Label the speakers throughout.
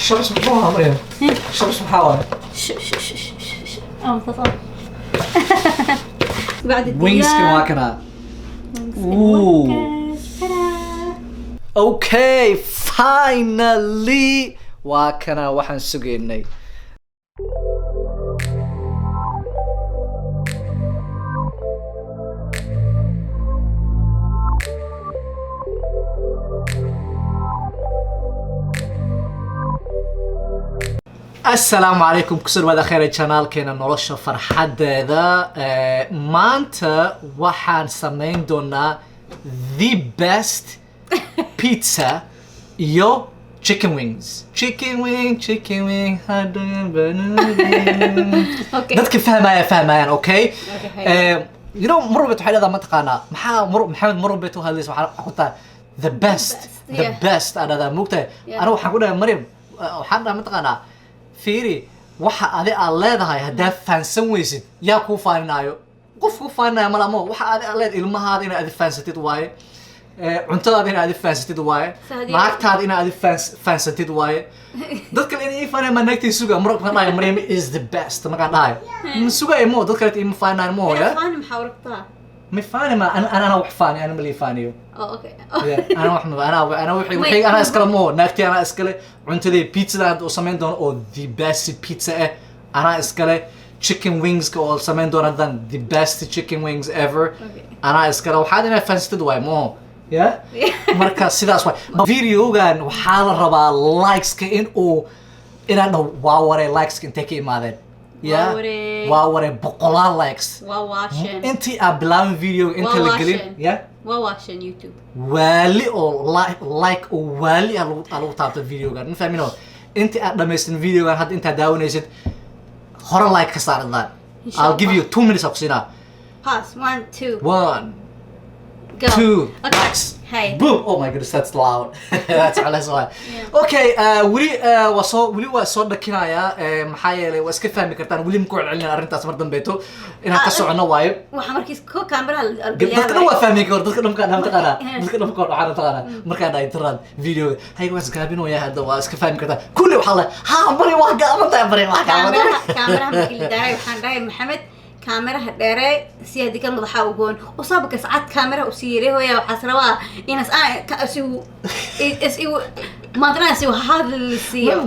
Speaker 1: الشمس محروقة مريم. الشمس محاولة.
Speaker 2: تطلع. بعد
Speaker 1: وينجز كواكنا. اوكي فاينلي واكنا waxaan sugeynay. السلام عليكم كسر ودا خير channel keena nolosha farxadeeda maanta waxaan sameyn doonaa the best pizza iyo chicken wings dadka fahmayaan okay you know marubet waxay leedahay mataqaana maxamed marubet oo hadlays waxa xutaa the best adada mugtay ana waxaan ku dhahay maryam waxaan dhahay mataqaana fiiri waxa adi aad leedahay hadaa faansan weysid yaa kuu faaninayo qof ku faaninayo malamo waxa adi aad leedahay ilmahaada inaad adi faansatid waaye cuntadaada inaad adi faansatid waaye naagtaada inaad adi faansatid waaye dad kale inay faanaya ma naagtay suga markaan dhahay Maryam is the best markaan dhahay ma suga imo dad kale ima faaninayo mo ya
Speaker 2: faan maxaa warqtaa
Speaker 1: ما فاني ما أنا وحفاني أنا ملي فانيو.
Speaker 2: أوكي.
Speaker 1: أنا وحنا أنا وحي أنا أسكله مو ناكتي أنا أسكله عنتدي بيتزا عند وسمين دون أو the best pizza أنا أسكله chicken wings كأو سمين دون عندن the best chicken wings ever. أنا أسكله وحد أنا فانست دواي مو. يا. مركز سيدا سواي. فيديو كان وحال ربع لايكس كإن أو إن أنا واوري لايكس كن تكي ماذا. واوري بقولان لايكس
Speaker 2: واشن
Speaker 1: انتي ابلان فيديو انت اللي قليل يا
Speaker 2: واشن يوتيوب
Speaker 1: والي او لايك او والي على طابت الفيديو كان فاهمينه انتي دميستن فيديو كان حتى انت داونيsid هور لايك كسار الله I'll give you 2 minutes of sina
Speaker 2: pass 1 2
Speaker 1: 1
Speaker 2: go
Speaker 1: 2
Speaker 2: okay hey
Speaker 1: boom oh my goodness that's loud that's على سؤال okay ولي وصو دكينايا maxaa yeelay waa iska fahmi kartaan wali ma ku celcelin arintaas mar dambeeto inaan ka socono waayo
Speaker 2: waxa markiis ko camera
Speaker 1: dadka waa fahmi karo dadka dhamka waxaan taqaana markaan dhahay tirad video hay was gaabinooyaa hadda waa iska fahmi kartaa kulli waxa la ha bari wax gaabantaa bari wax gaabantaa
Speaker 2: camera markii la daray waxaan dhahay maxamed كاميرا هديري سيادي كان مضحى وقون وصابك ساعات كاميرا وسيري هو وحسروا ينس كأسيو اسيو ما ادري اسيو هذا السيو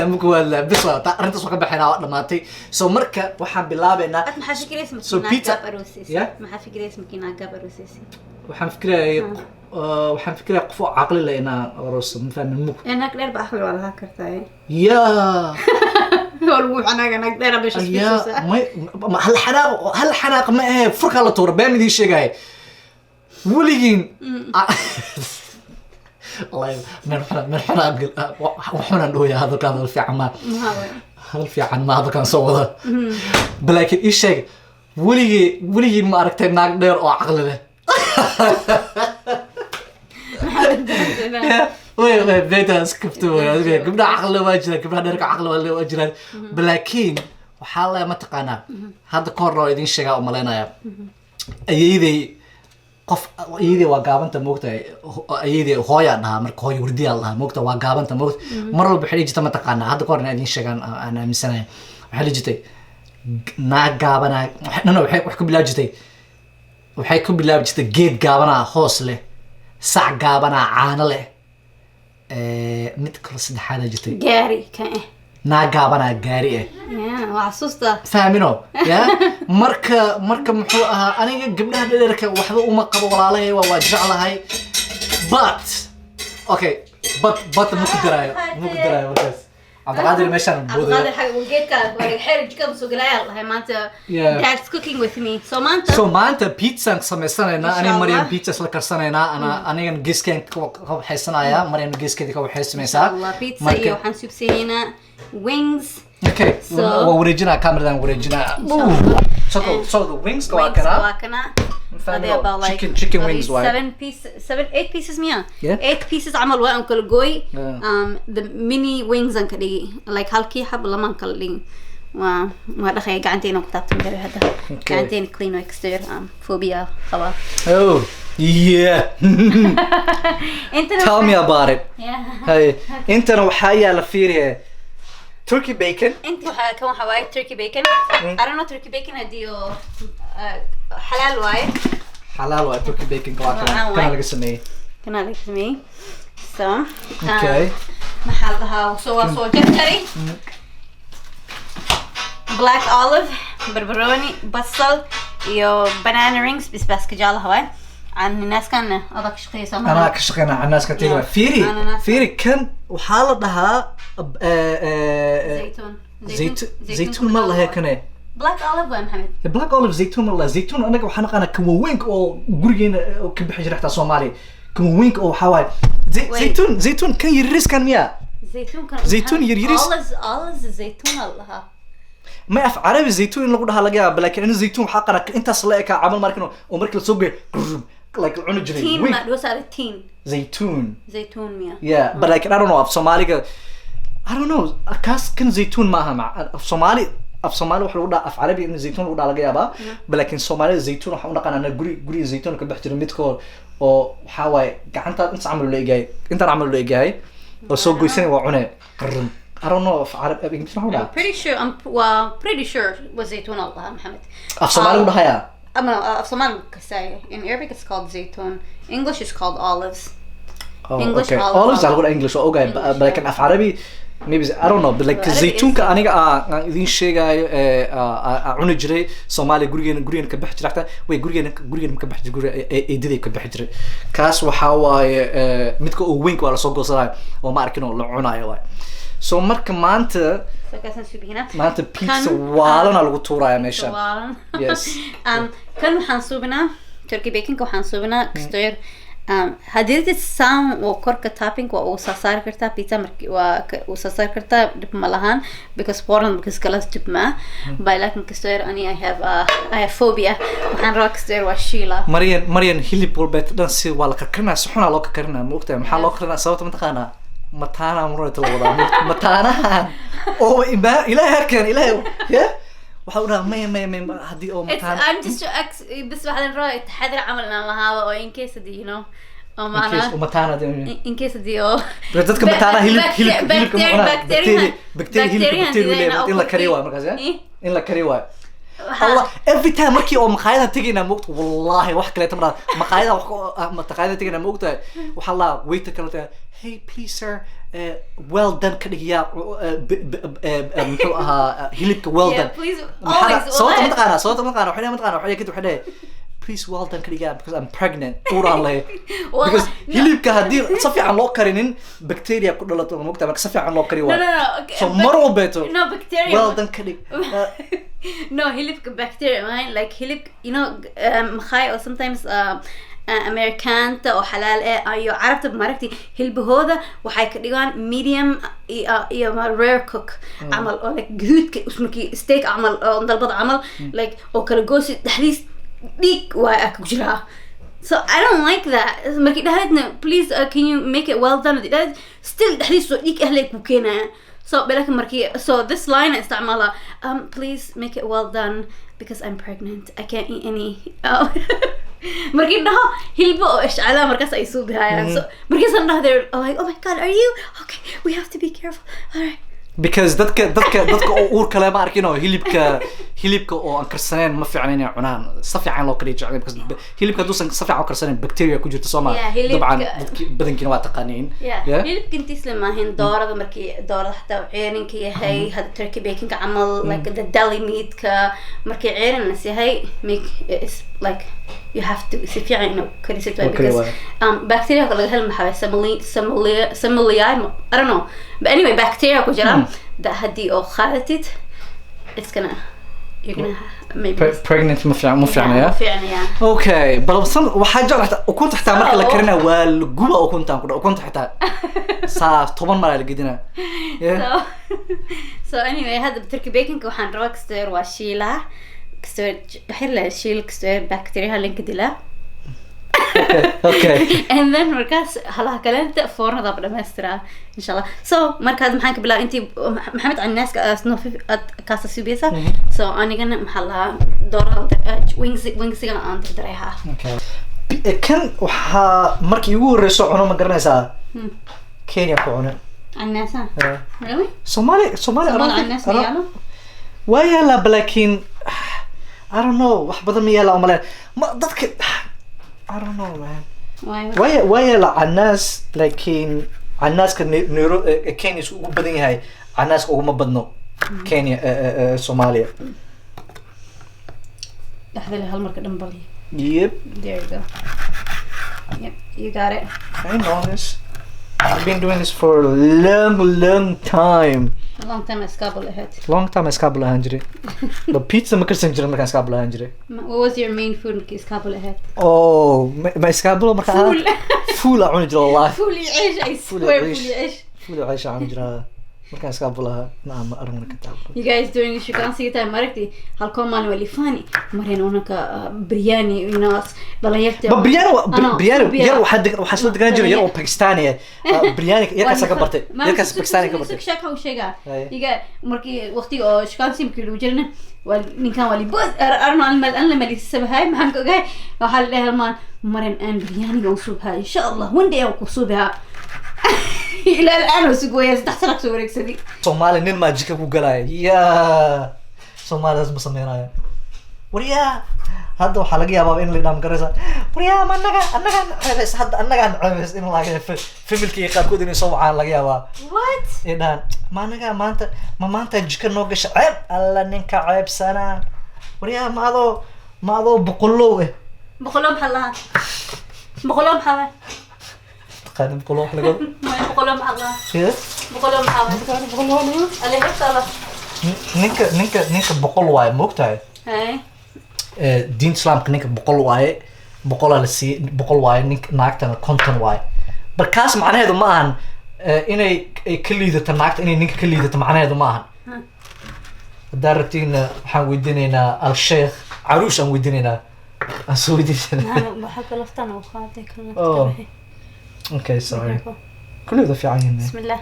Speaker 1: مكو هلا بس انت سوق بحنا وقت ماتي سو مركه waxaan bilaabeynaa
Speaker 2: ما حفكر اسمك كينا قبروسيسي ما حفكر اسمك كينا قبروسيسي
Speaker 1: waxaan fikiraa qof caqli leh inaan aroos ma fahmin mug
Speaker 2: انك دير باخر ولا هكرتاي
Speaker 1: يا
Speaker 2: والله انا دير باش اسبيسوسا
Speaker 1: ما هل حناق ما فرق على طور بامدي شيغاي وليين الله مرحبا وحنا نقول هذا كان في عمان هل في عن ما هذا كان صوره بلاكن ايش شيء ولي ما aragtay naag dheer oo caqli leh وي بيتاس كفتو قبل عقل واجرا قبل درك عقل ولا واجرا بلاكين waxaa la ma taqaana hadda koor loo idin sheegaa oo maleynaya ayeeday qof ayeeday waa gaabanta moogtay ayeeday hooya dhaha marka hooyo wardiya la moogta waa gaabanta moogta mar walba xiriir jirta ma taqaana hadda koor idin sheegaan aan aaminsanay waxa la jirtay naag gaabana wax ku bilaajitay waxay ku bilaajitay geed gaabana hoos leh sac gaabana caano leh mid kale saddexaad jirtay
Speaker 2: gaari kan
Speaker 1: naagaabana gaari ah
Speaker 2: waa xasuusta
Speaker 1: faamino ya marka muxuu ahaa aniga gabdhaha dheerka waxba uma qabo walaalahay waa jeclahay but okay but muku daraayo markaas Abdulqaadir meeshan boodaya
Speaker 2: Abdulqaadir xaq geedka waa xeer jikada soo galaya lahay maanta dad's cooking with me so maanta
Speaker 1: pizza sameysanaynaa ani Maryam pizza la karsanayna aniga geeskan ka waxaysanaya Maryam geeskeeda ka waxaysanaysaa
Speaker 2: pizza iyo waxaan subsiinaa wings
Speaker 1: okay wareejina cameradan wareejina so the wings go akana
Speaker 2: They're about like
Speaker 1: chicken wings, right?
Speaker 2: 8 pieces mia. 8 pieces عمل وين كل جوي. The mini wings أنكلي like هالكي حب لما أنكلي. ما دخل قاعدين وكتبت مدري هذا قاعدين كلين ويكستير فوبيا خلاص
Speaker 1: Oh yeah
Speaker 2: انت
Speaker 1: tell me about it هاي انت وحايا لفيري turkey bacon
Speaker 2: انت كم حواي تركي بيكن I don't know تركي بيكن هديو حلال وايد
Speaker 1: حلال وايد turkey bacon كان لقى سميه
Speaker 2: كنا لك اسمي so
Speaker 1: okay
Speaker 2: محلها وصور جبتري black olive بربروني بصل يو banana rings بس كجالة هواي عن الناس كان أضاك شقية سامها
Speaker 1: أنا كشقينا عن الناس كتير فيري كان وحالتها زيتون والله هيك كنا
Speaker 2: black olive وين محمد
Speaker 1: black olive زيتون والله زيتون أنا وحنا كموينك أو جورجين أو كم حجر حتى صومالي كموينك أو حواي زيتون كان يريس كان مياه زيتون يريس
Speaker 2: olive زيتون الله
Speaker 1: ما في عربي زيتون اللي قلها لقاها لكن إنه زيتون حقنا أنت صلاك عمل ماركنه ومركل سوق like عنجري
Speaker 2: تين ما دوسر التين
Speaker 1: زيتون
Speaker 2: مياه
Speaker 1: yeah but like I don't know في Somali I don't know كاس كن زيتون معها مع في Somali وحنا قلنا في عربي إنه زيتون قلنا لقاها با لكن Somali زيتون وحنا قلنا أنا قري زيتون كده بحترم متكور أو حواي أنت عملوا اللي جاي أنت عملوا اللي جاي وسوق جويسين وعنه قرن I don't know if Arab
Speaker 2: I'm pretty sure was زيتون الله محمد.
Speaker 1: Somali ولا هيا؟
Speaker 2: Somali كساي. In Arabic it's called زيتون. English is called olives.
Speaker 1: English okay. Olives على قول English okay. لكن في عربي maybe I don't know. but like زيتون كأنيقا إذا شيء عن جري Somali جوريان كبح جرحته وجوريان كبح جوري إيدي كبح جري. كاس وحاوي متكو وينك ولا صوغ صراي وما أركنه لعناية واي. So marka maanta pizza waalana lagu tuuraya meesha yes
Speaker 2: kan waxaan suubinaa turkey bacon ka waxaan suubinaa kastoor hadii saan oo korka topping waa uu saar kartaa pizza markii waa uu saar kartaa dib malahan because kala dib ma by like kastoor ani I have phobia waxaan rabaa kastoor waa shiila
Speaker 1: Marian hilib walbeed dhan si waa la karkarnaa si xun loo karkarnaa ma ogtahay maxaa loo karkarnaa sababta ma taqaanaa متانا مرة الوضع متانا أو إله كان إله يا وحاولنا ما هدي أو متانا
Speaker 2: I'm just بس بعدين رأي تحضر عملنا لهذا أو in case دي you know أو معنا
Speaker 1: ومتانا دي
Speaker 2: in case دي أو
Speaker 1: بدك متانا هيلك بكتيريا إلا كريوة مركزيا إلا كريوة الله every time مركي أو مقايدة تيجينا موقت والله واحد كلا تمرة مقايدة تيجينا موقت وحلا ويت كانت hey please sir well done كديا مثلها هيلك well done صوت متقارن وحنا كده وحنا please well done كديا because I'm pregnant أوران له because هيلك هدي صفي عن لو كارينين بكتيريا كلها موقت ما صفي عن لو كريوا so مروا بيتو
Speaker 2: no bacteria
Speaker 1: well done كديا
Speaker 2: no هيلك bacteria mine like هيلك you know مخاي or sometimes American أو حلال أيوة عرفت بمركتي هالبهذا وحي كديوان medium يا rare cook عمل أو like جهود اسمه steak عمل ضربات عمل like أو كالجوس تحديث ديك وأكجرها so I don't like that مركي ده هادنا please can you make it well done ده still تحديث ديك أهلك وكينا so بلكن مركي so this line استعملها please make it well done because I'm pregnant I can't eat any مركي ده هيلبو إيش على مركز أيسوب بهاي so مركز أنا هذا like oh my god are you okay we have to be careful alright
Speaker 1: because dadka uur kale ma arkino hilibka oo aan karsaneen ma fiicna inay cunaan safiican loo kariyo jacayl because hilibka duusan safiican karsaneen bacteria ku jirta Soomaa dabcan dadki badankiina waa taqaaniin
Speaker 2: hilibka intiis lama ahayn doorada markii doorada xataa ceerinka yahay hada turkey bacon ka camal like the deli meat ka markii ceerin la yahay make it's like you have to si fiican inuu karisid because bacteria kala hel maxaa Salmonella I don't know but anyway bacteria ku jira that hadii oo khaalatid it's gonna you're gonna maybe
Speaker 1: pregnant ما فيعنا okay بلبسن waxaa jeclahay ukunta xitaa marka la karina waa guba ukunta ku ukunta xitaa saa 10 mar la gidina
Speaker 2: so anyway hada turkey bacon ka waxaan rabaa kasteer waa shiila كستور بحر له شيل كستور بكتيريا لينك دلا
Speaker 1: Okay.
Speaker 2: And then markaas halaha kalenta foornada dhameystiraa insha Allah. So markaad maxaan ka bilaabay intii maxamed canaaska asno kaasa sibisa. So anigana maxaa lahaa doorada wingsiga aan dirdireeha.
Speaker 1: Okay. Kan waxaa markii ugu horeyso cuno ma garanaysaa Kenya ku cunay
Speaker 2: canaasa really
Speaker 1: Somali
Speaker 2: canaas yaalo
Speaker 1: waya la laakiin I don't know wax badan ma yaala umaleyn ma dadka I don't know man waya la canaas laakiin canaaska neuro Kenya ugu badan yahay canaaska ugu badno Kenya Somalia
Speaker 2: dhaxdale hal marka dhanbali
Speaker 1: Yep.
Speaker 2: There you go. Yep, you got it.
Speaker 1: I know this. I've been doing this for a long time.
Speaker 2: A long time escabble ahead.
Speaker 1: Long time escabble ahead. But pizza ma karsan jirin markaan escabble ahead.
Speaker 2: What was your main food markii escabble ahead?
Speaker 1: Oh, ma escabble markaan full aan jiro wallahi.
Speaker 2: Full ish, I swear full ish.
Speaker 1: Full ish aan jiro. Markaan escabble ma aragna ka taab.
Speaker 2: You guys during the shukansi time maragti halko maan wali fani mareen unaka biryani inaas dhalinyarta
Speaker 1: ba biryani yar waxa soo degan jiray yar oo Pakistani biryani yar ka saga bartay yar ka Pakistani ka bartay
Speaker 2: shaka u sheega iga markii waqti oo shukansi markii lagu jirna wal ninkan wali bus arno an mali sabahay maxaan ka ogahay waxa la dhahay maan mareen aan biryani oo subha insha Allah one day oo ku subha إلى الآن وسقوية تحصلك سوريك سدي.
Speaker 1: Somali nin magic ku galay. Yeah. Somali لازم سمينا. وريا هذا وحلاقي يا بابا إن اللي دام كرسا. وريا ما أنك بس هذا أنك عبس إن الله في ملكي قاكود إني صوّع على يا بابا.
Speaker 2: What?
Speaker 1: إيه ما أنت جك نوقش عيب الله نك عيب سنة. وريا ما هذا بقولوه.
Speaker 2: بقولهم حلا. بقولهم حلا.
Speaker 1: قادم بقولهم حلا.
Speaker 2: ما بقولهم حلا.
Speaker 1: إيه؟
Speaker 2: بقولهم حلا.
Speaker 1: بقولهم
Speaker 2: اللي هيك
Speaker 1: ninka boqol waaye moogtahay diinta islaamka ninka boqol waaye boqolaa la siiyey boqol waaye ninka naagtana konton waaye markaas macnaheedu ma ahan inay ka liidato naagta inay ninka ka liidato macnaheedu ma ahan haddaan rabtiin waxaan weydiinaynaa al-sheekh caruush aan weydiinaynaa aan soo weydiinaynaa okay sorry kulligood fiican yihiin
Speaker 2: bismillah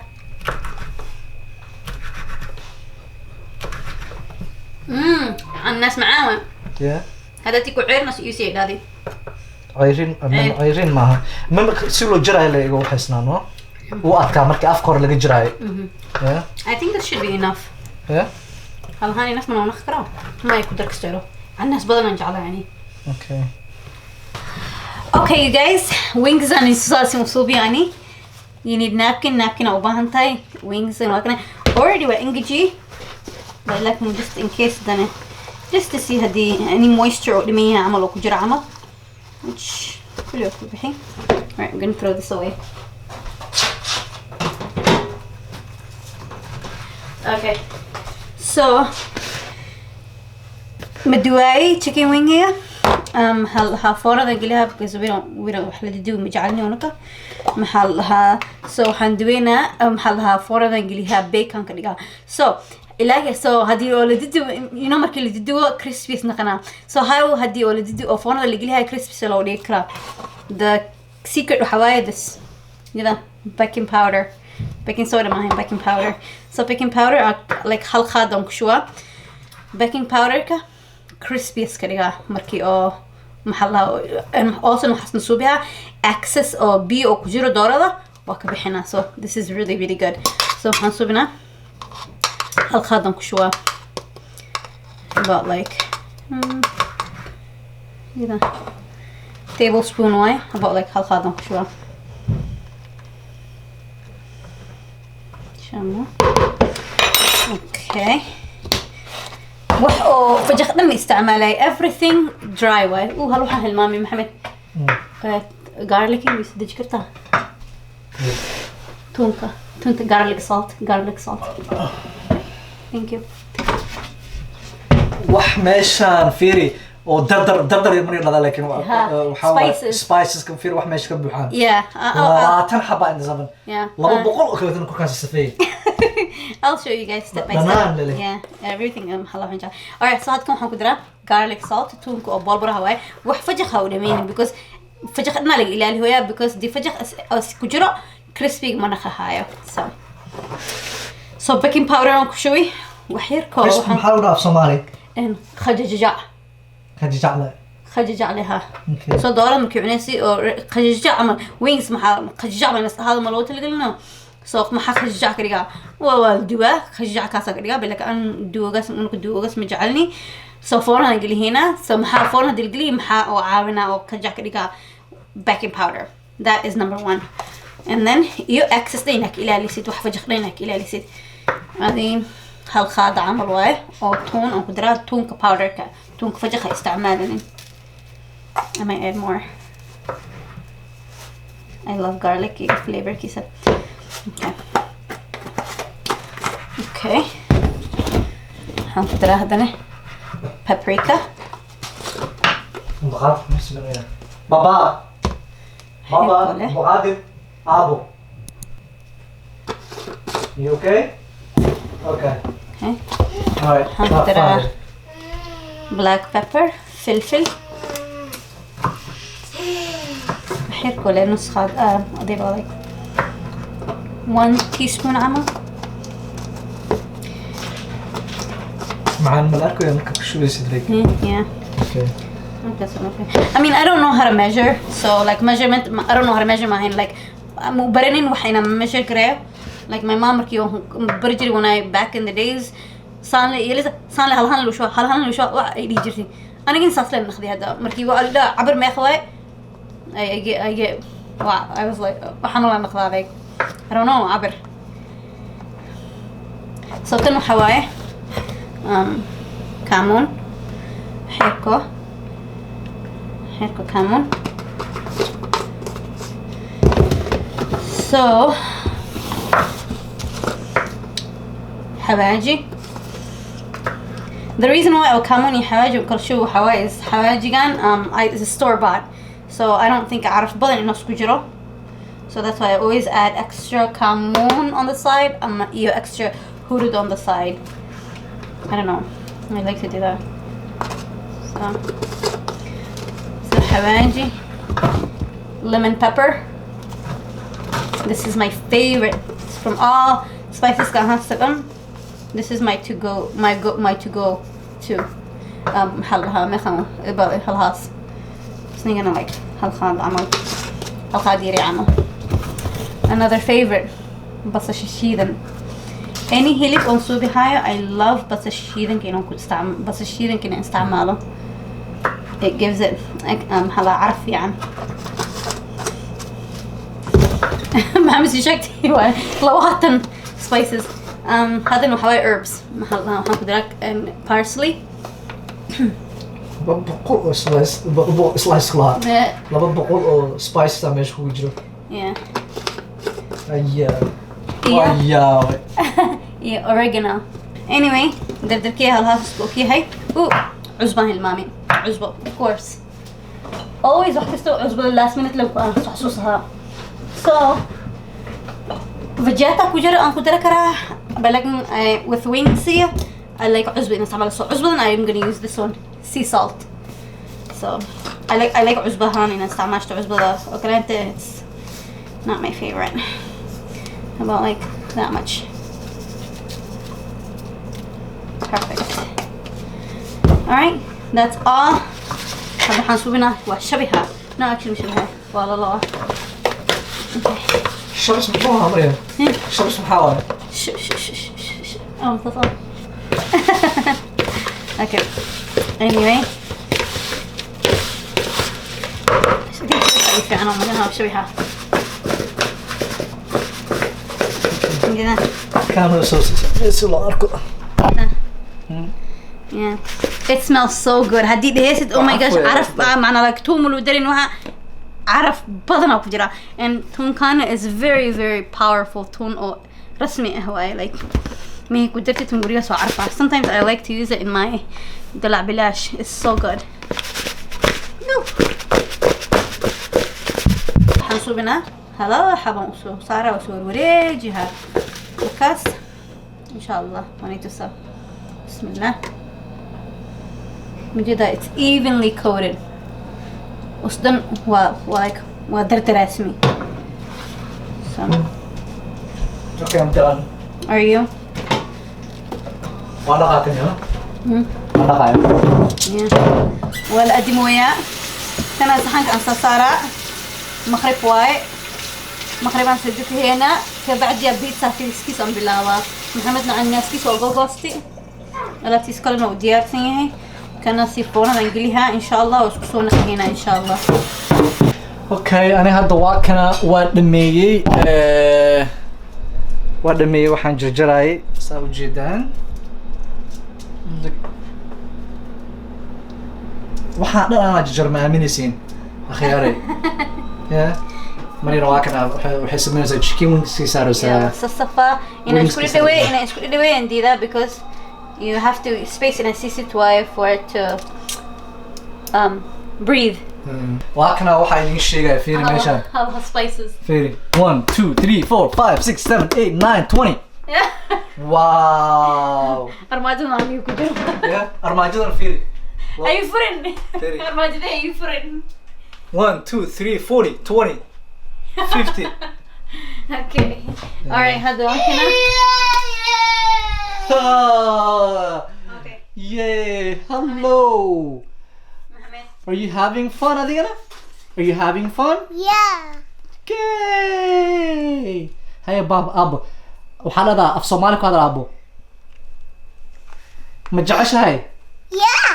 Speaker 2: الناس معاهم هذا تيكو عير ناس يسيد هذه
Speaker 1: عيرين معها ما سيلو جراي اللي يقول حسنا نو وأتكا مركي أفكار اللي جراي
Speaker 2: I think that should be enough هل هاني ناس منو نخكره ما يكون درك ستيرو الناس بدنا نجعلها يعني okay you guys wings and sauce مصوب يعني you need napkin أو باهنتاي wings and وكنا already we're engaged but like just in case then just to see هدي any moisture قدامي عمل وكجرا عمل which كله يكون بحين alright I'm gonna throw this away okay so مدواي chicken wing here هالفورة ذا قلها because we don't وحلا دي مجعلني ونكا محلها so هندوينا محلها فورة ذا قلها bacon كديها so إلاقي so هدي أول ديدو you know مركي اللي ديدو crispy نقنا so هاو هدي أول ديدو أو فورة اللي قلها crispy لو ليكرا the secret وحواي this كذا baking powder baking soda ما هي baking powder so baking powder like حلقة دم كشوا baking powder كا crispy كديها مركي أو محلها also نحس نسوبها access أو بي أو كجرو دورة وكبحنا so this is really good so هنسوبنا هالخادم كشوا about like كذا tablespoon واي about like هالخادم كشوا شامو okay وحو فجأة لما استعمله everything dry واي هالوحة هالمامي محمد garlic بس دجكرتها تونكا garlic salt thank you
Speaker 1: wax meeshaan fiiri oo dardar yar marina laakiin waxa spices kan fiiri wax meesha ka buuxaan labaatan xaba inta zaman 200 oo kale tan ku kaas safay
Speaker 2: I'll show you guys step by step everything حلا فنجا alright so hadkan waxaan ku diraa garlic salt tunka oo bolbora hawaay wax fajax ha u dhameeyay because فجخ ما لقي إلى هويا because دي فجخ أس كجرا crispy ما نخهايا so baking powder أنكو شوي وحير كو
Speaker 1: ايش محاول في صومالي
Speaker 2: إن خججع خججع عليها so دورة مكيونيسي أو خججع عمل wings محا خججع من هذا ملوت اللي قلنا so محا خججع كريجا والدوا خججع كاسا كريجا بلك أن دوغاس منك دوغاس مجعلني so فورنا نقلي هنا so محا فورنا دلقلي محا أو عاونا أو خججع كريجا baking powder that is number 1 and then you access لينك إلى ليسيت وحفجخ لينك إلى ليسيت هذه هالخادة عمل واي أو تون أو قدرات تون كباودر تون كفجخ استعمالني I might add more I love garlic flavor كيسة okay هنقدر هذا paprika
Speaker 1: بابا مغادر أبو you okay? Okay. Alright.
Speaker 2: هنقدر black pepper فلفل أحركه لنص خاد أضيف عليه 1 teaspoon عمل
Speaker 1: مع الملعقة يا ممكن شو يصير
Speaker 2: yeah
Speaker 1: okay
Speaker 2: I mean I don't know how to measure so like measurement I don't know how to measure my hand like برنين وحنا measure كريه like my mom كيو برجري when I back in the days صار لي يلزق صار لي هالهان لو شو يدي جرتي أنا جين ساسلم نخدي هذا مركي وقال لا عبر ما يخوي I get wow I was like وحمل أنا نخذ هذاك I don't know عبر so كانوا حواي كامون حركة كامون so حواجي the reason why أو كامون حواجي وكل شو حوايز حواجي كان is store bought so I don't think أعرف بدل إنه سكجرو so that's why I always add extra كامون on the side you extra hurud on the side I don't know I like to do that so حواجي lemon pepper this is my favorite from all spices كان هستخدم this is my to go to حلها مثلا هالهاس سنيجنا like هالخاد عمل هالخاديري عمل another favorite بس الشيدن any هيليك أنصوبي هاي I love بس الشيدن كنا نقول استعمل بس الشيدن كنا نستعمله it gives it هلا عرف يعني ما مسي شكتي لو هاتن spices هذا إنه حواي herbs هنقول لك parsley
Speaker 1: بقول slice خلاص لما بقول spice تامش هو يجرو
Speaker 2: yeah yeah oregano anyway دردركيها هالهاس سبوكي هاي عزبة هاي المامي عزبة of course always وحكستو عزبة last minute لو صحصوصها so فجأتا كجرا أنكو دركرا بلكن with wings here I like عزبة نستعمل so عزبة I'm gonna use this one sea salt so I like عزبة هاني نستعملش عزبة ذا okay it's not my favorite about like that much perfect alright that's all هذا حنسوينا وشبيها no actually مش شبيها والله الله okay
Speaker 1: شرس بطوها مريم شرس محاولة
Speaker 2: تطلع okay anyway في أنا مجنها شبيها كذا
Speaker 1: كانوا يسووا أركض
Speaker 2: yeah it smells so good هدي دهيست oh my gosh عرف معنا like توم ودرين وها عرف بدنا كجرا and توم كان is very very powerful توم أو رسمي هواي like مي قدرتي تنقولي سو عارفة sometimes I like to use it in my دلع بلاش it's so good حنصوبنا هلا حبا وصو صارا وصور وريجها وكاس إن شاء الله ونيتوسا بسم الله من جدا it's evenly coated وصدن like ودرت رسمي. So
Speaker 1: Okay, I'm done.
Speaker 2: are you?
Speaker 1: Wala ka kanya? Wala kayo?
Speaker 2: Yeah. ولا قدي مويا كان صحنك عن صارة مخرب واي مخرب عن سجلت هنا كبعد يا بيتزا في سكيس أم بلاوا محمد نوع الناس كيس وغوغوستي ولا تسكلنا وديار ثانية كان سيفونا نقليها إن شاء الله وسكسونا هنا إن شاء الله.
Speaker 1: Okay, أنا هذا واكنا ودميي ودميي وحن جرجراي ساو جدا. waxaa dhan aan jarjar ma aaminaysiin akhyare yeah marina waa kana waxay sameynaysaa chicken wings si saaraysaa
Speaker 2: صفصفة إن إسكول دوي and do that because you have to space in a situate for it to breathe.
Speaker 1: waa kana waxaa idin sheegaya fiiri meesha
Speaker 2: Have spices.
Speaker 1: fiiri 1 2 3 4 5 6 7 8 9 20 wow
Speaker 2: أرماجنا عم يكجر.
Speaker 1: yeah armaajadan fiiri
Speaker 2: أي فرن.
Speaker 1: Very.
Speaker 2: أرماجنا أي فرن.
Speaker 1: 1 2 3 40 20 50
Speaker 2: Okay. Alright هذا هنا. Okay.
Speaker 1: Yay! Hello!
Speaker 2: محمد.
Speaker 1: Are you having fun, Adina? Are you having fun?
Speaker 3: Yeah.
Speaker 1: Yay! Hey, Bob, Abu. وحنا ده في صومالك هذا أبو. متجعش هاي.
Speaker 3: Yeah.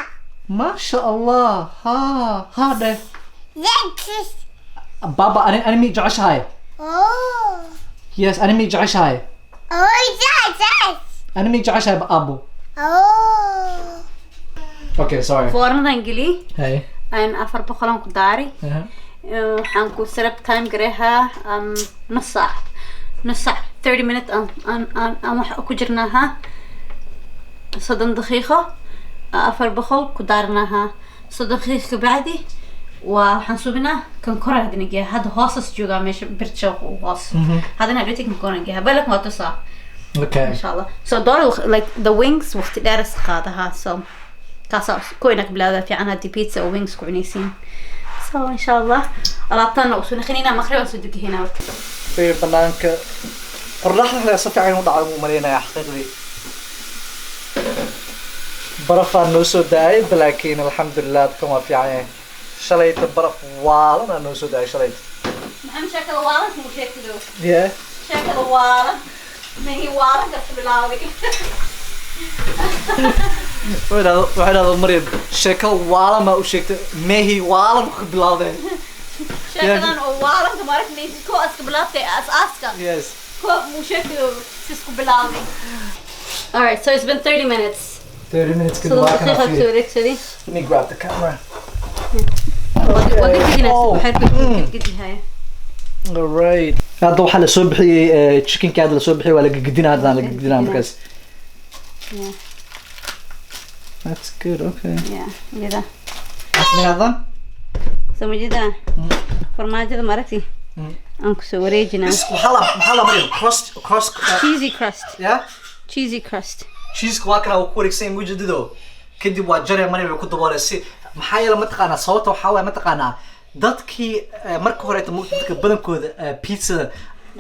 Speaker 1: ما شاء الله. ها هذا.
Speaker 3: Yes.
Speaker 1: بابا أنا متجعش هاي.
Speaker 3: Oh.
Speaker 1: Yes, أنا متجعش هاي.
Speaker 3: Oh, yes.
Speaker 1: أنا متجعش هاي أبو.
Speaker 3: Oh.
Speaker 1: Okay, sorry.
Speaker 2: فورنا إنجلي.
Speaker 1: Hey.
Speaker 2: أنا أفر بخلهم قداري. حنكو سرب تايم قريها نص ساعة. 30 minutes أم كجرناها صدن دقيقة أفر بخل كدارناها صدن دقيقة بعدي وحنسوبنا كان كورا هدنجيها هذا هاصص جوجا مش برتشو وهاص هذا نبيتك كورا نجيها بالك ما تصع
Speaker 1: Okay.
Speaker 2: إن شاء الله so دور like the wings وقت دارس خاطها so كاسا كوينك بلا في عنها دي بيتزا وwings كوينيسين so إن شاء الله ألعبتنا وصلنا خلينا مخرب وصدق هنا
Speaker 1: في بنانك الرحلة اللي صفي عين وضع ملينا يا حقيقي برفا نوسو داي لكن الحمد لله كما في عين شليت برف والا نوسو داي شليت
Speaker 2: محمد شكل والد مو شكله
Speaker 1: yeah
Speaker 2: شكل والد ما هي والد قص بلاوي
Speaker 1: وحنا هذا مريض شكل والا ما وشكت ما هي والا بلاوي
Speaker 2: شكلان والد تمارك نيجي كو أسك بلاوي أسكا
Speaker 1: yes
Speaker 2: كو مو شكله سيسكو بلاوي alright so it's been 30 minutes
Speaker 1: 30 minutes
Speaker 2: so
Speaker 1: كده ما كان
Speaker 2: دقيقة
Speaker 1: في
Speaker 2: توريك سري
Speaker 1: let me grab the camera
Speaker 2: وديك هنا
Speaker 1: Oh.
Speaker 2: بحرك قدي هاي
Speaker 1: alright هذا waxaa la soo bixiyay chicken kaad la soo bixiyay waa la gagdinaa hadaan la gagdinaa markaas
Speaker 2: yeah
Speaker 1: that's good okay
Speaker 2: yeah كده
Speaker 1: هذا
Speaker 2: so مجيدا فرماجة مرتي أنكو سوريجنا
Speaker 1: محلا مريض crust
Speaker 2: cheesy crust
Speaker 1: yeah
Speaker 2: cheesy crust
Speaker 1: cheese waa kana uu ku wareegsan yahay wajadido kadib waa jaray marina way ku daboolaysi maxaa yeelay ma taqaanaa sababta waxaa waaye ma taqaanaa dadkii marka hore dadka badankooda pizza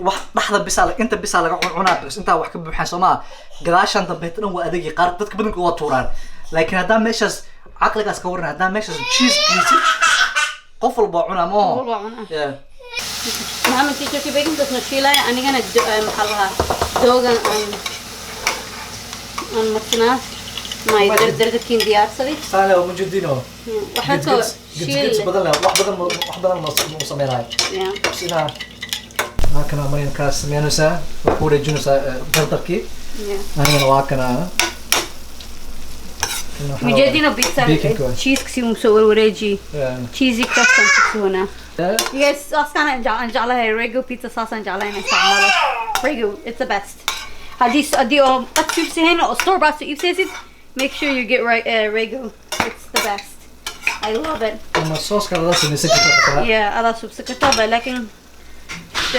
Speaker 1: wax dhaxda bisaa inta bisaa laga cunaa bas inta wax ka buuxaan Soomaa gadaashan dambe tan waa adeegi qaar dadka badankooda waa tuuraan laakiin haddii meeshaas aqligaas ka waran haddii meeshaas cheese pizza qof walba cunaa ma yeah
Speaker 2: محمد تيجي بيكن بس نشيلها يعني كان محلها دوغن أن مرتنا ما يقدر درجة كين ديار صدي
Speaker 1: سهلة وموجودينه
Speaker 2: وحتى
Speaker 1: شيل
Speaker 2: شيل
Speaker 1: بدلنا واحد بدل مصممين بس هنا هكذا مريم كاس مينوسا وكوري جنوسا برتركي أنا واكنا
Speaker 2: مجدينا بيتزا تشيز كسي مسوي وريجي تشيزي كراست نسوينا يس أصلا نجعلها ريجو بيتزا صوص نجعلها نستعمله ريجو it's the best هدي أكتب هنا أو store bought يفسد make sure you get rego it's the best I love it
Speaker 1: أما الصوص كان لازم يسكت
Speaker 2: yeah أنا سوب سكتها لكن I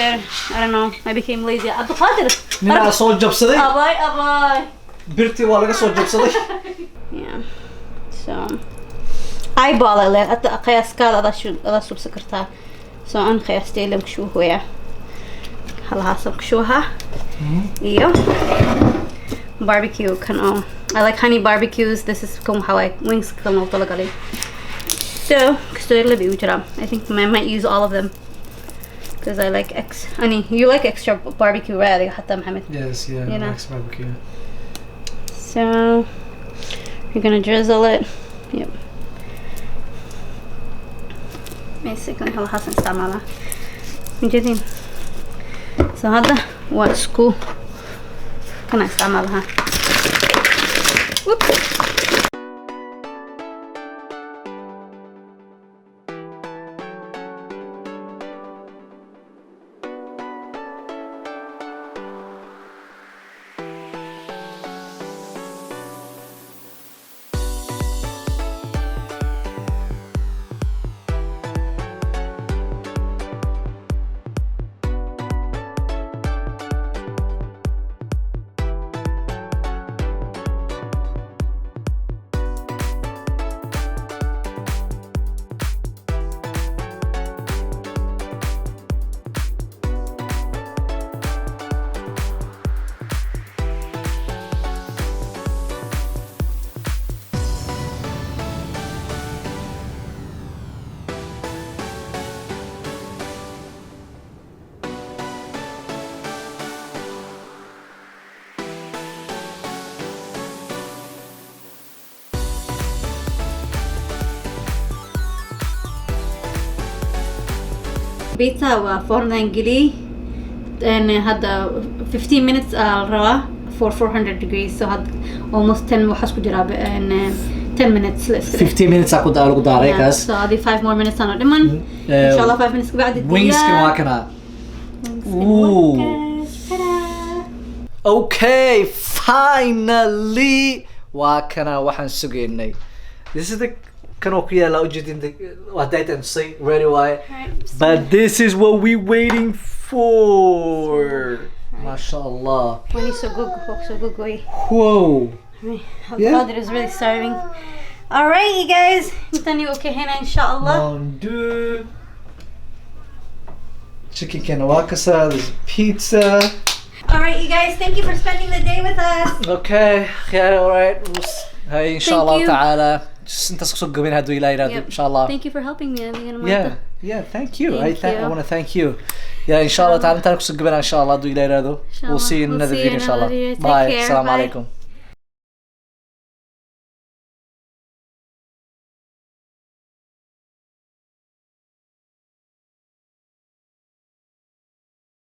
Speaker 2: don't know I became lazy عبد القادر
Speaker 1: نلا صوت جب صدي
Speaker 2: أباي
Speaker 1: برتي ولا صوت جب صدي
Speaker 2: yeah so eyeball اللي أنت قياس كذا هذا شو بسكرتها so أنا قياستي لهم شو هو هلا هاسم شوها إيوه barbecue كان I like honey barbecues this is كم حواي wings كم نطلق عليه so كسر اللي بيوجرام I think I might use all of them because I like you like extra barbecue right حتى محمد
Speaker 1: Yes, yeah,
Speaker 2: You know.
Speaker 1: Max barbecue.
Speaker 2: so you're gonna drizzle it yep basically هلا حسن استعملها من جديد so هذا وسكو كنا استعملها Whoop. بيتزا وفرن انجلي and هذا 15 minutes الروا for 400 degrees so هذا almost 10 وحسب جراب and 10 minutes
Speaker 1: 15 minutes aku dah rekas.
Speaker 2: so هذه 5 more minutes أنا دمان إن شاء الله 5 minutes بعد
Speaker 1: Wings kena kena. Okay, finally wakana waxaan sugaynay. This is the كانوا لا أوجد وديت and say very wide but this is what we waiting for ما شاء الله
Speaker 2: when he's so good
Speaker 1: whoa
Speaker 2: yeah. Father is really starving alright you guys نتني okay هنا إن شاء الله
Speaker 1: Mon Dieu chicken kanawakasa there's pizza
Speaker 2: alright you guys thank you for spending the day with us
Speaker 1: okay yeah alright هاي إن شاء الله
Speaker 2: you.
Speaker 1: تعالى انت سوق من هدو الى ان شاء الله
Speaker 2: thank you for helping me
Speaker 1: yeah thank you
Speaker 2: Thank
Speaker 1: I
Speaker 2: you.
Speaker 1: want to thank you yeah ان شاء الله تعالى انت سوق من ان شاء الله هدو الى هذا we'll see you in another video ان شاء الله
Speaker 2: Take
Speaker 1: bye
Speaker 2: care.
Speaker 1: السلام
Speaker 2: Bye.
Speaker 1: عليكم